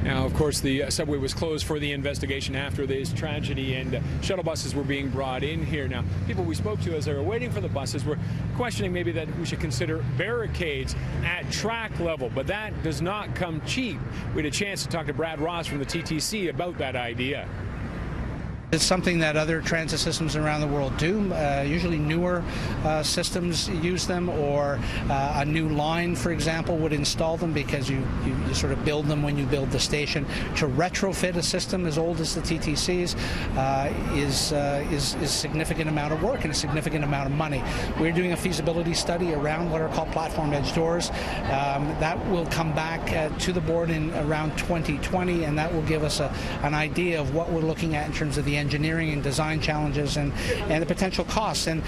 Now, of course, the subway was closed for the investigation after this tragedy, and shuttle buses were being brought in here. Now, people we spoke to as they were waiting for the buses were questioning maybe that we should consider barricades at track level, but that does not come cheap. We had a chance to talk to Brad Ross from the TTC about that idea. It's something that other transit systems around the world do. Usually newer systems use them, or a new line, for example, would install them because you sort of build them when you build the station. To retrofit a system as old as the TTC's is a significant amount of work and a significant amount of money. We're doing a feasibility study around what are called platform edge doors. That will come back to the board in around 2020, and that will give us an idea of what we're looking at in terms of the engineering and design challenges and the potential costs. And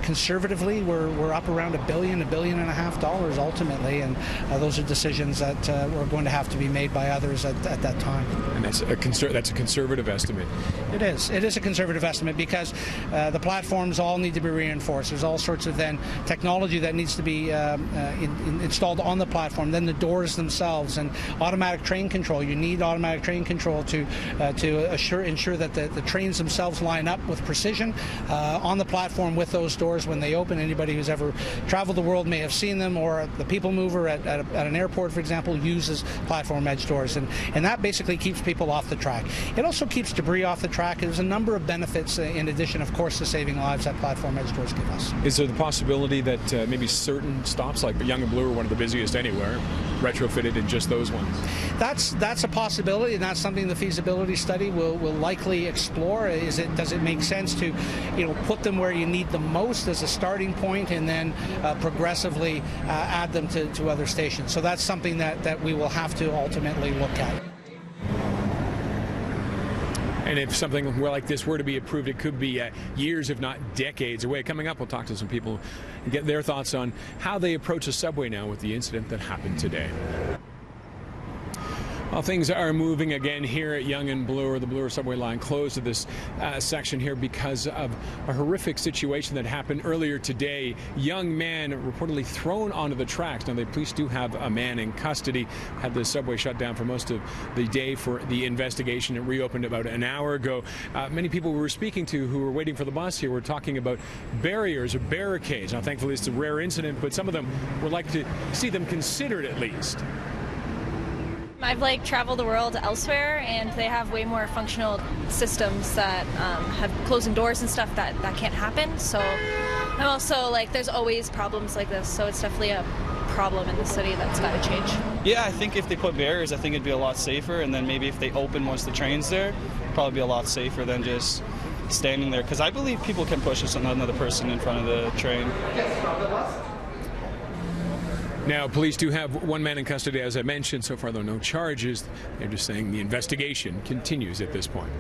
conservatively, we're up around $1 billion, $1.5 billion ultimately, and those are decisions that we're going to have to be made by others at that time. And that's a conservative estimate. It is. It is a conservative estimate because the platforms all need to be reinforced. There's all sorts of then technology that needs to be installed on the platform. Then the doors themselves and automatic train control. You need automatic train control to ensure that the trains themselves line up with precision on the platform with those doors when they open. Anybody who's ever traveled the world may have seen them, or the people mover at an airport, for example, uses platform edge doors, and that basically keeps people off the track. It also keeps debris off the track. There's a number of benefits in addition, of course, to saving lives that platform edge doors give us. Is there the possibility that maybe certain stops, like Yonge and Bloor, are one of the busiest anywhere, retrofitted in just those ones? That's a possibility, and that's something the feasibility study will likely explore. Does it make sense to put them where you need them most as a starting point, and then progressively add them to other stations? So that's something that we will have to ultimately look at. And if something like this were to be approved, it could be years, if not decades away. Coming up, we'll talk to some people and get their thoughts on how they approach a subway now with the incident that happened today. Well, things are moving again here at Yonge and Bloor. The Bloor subway line closed to this section here because of a horrific situation that happened earlier today. Young man reportedly thrown onto the tracks. Now, the police do have a man in custody. Had the subway shut down for most of the day for the investigation. It reopened about an hour ago. Many people we were speaking to who were waiting for the bus here were talking about barriers or barricades. Now, thankfully, it's a rare incident, but some of them would like to see them considered at least. I've traveled the world elsewhere, and they have way more functional systems that have closing doors and stuff that can't happen. So I'm also there's always problems like this, so it's definitely a problem in the city that's got to change. Yeah, I think if they put barriers, I think it'd be a lot safer, and then maybe if they open once the train's there, it'd probably be a lot safer than just standing there, because I believe people can push another person in front of the train. Now, police do have one man in custody, as I mentioned. So far, though, no charges. They're just saying the investigation continues at this point.